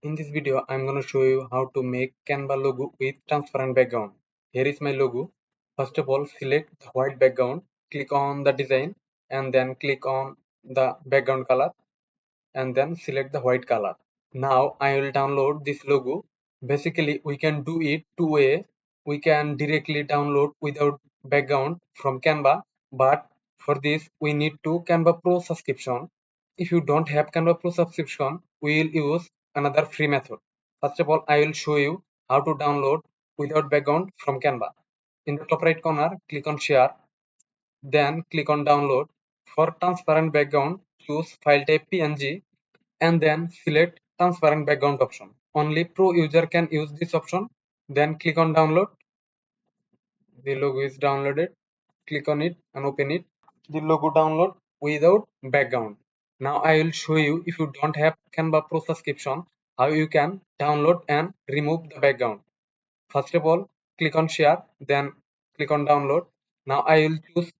In this video, I'm going to show you how to make Canva logo with transparent background. Here is my logo. First of all, select the white background, click on the design, and then click on the background color, and then select the white color. Now I will download this logo. Basically, we can do it two way. We can directly download without background from Canva, but for this we need to Canva Pro subscription. If you don't have Canva Pro subscription, we will use another free method. First of all, I will show you how to download without background from Canva. In the top right corner, click on share, then click on download. For transparent background, choose file type PNG and then select transparent background option. Only pro user can use this option. Then click on download. The logo is downloaded. Click on it and open it. The logo download without background. Now I will show you, if you don't have Canva Pro subscription, how you can download and remove the background. First of all, click on share, then click on download. Now I will choose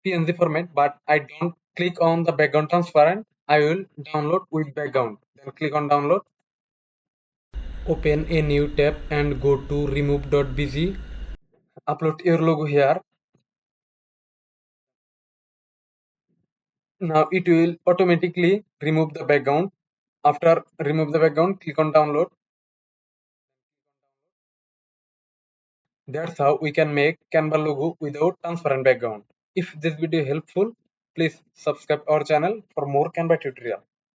PNG format, but I don't click on the background transparent. I will download with background. Then click on download. Open a new tab and go to remove.bg. Upload your logo here. Now it will automatically remove the background. After remove the background, click on download. That's how we can make Canva logo without transparent background. If this video helpful, please subscribe our channel for more Canva tutorial.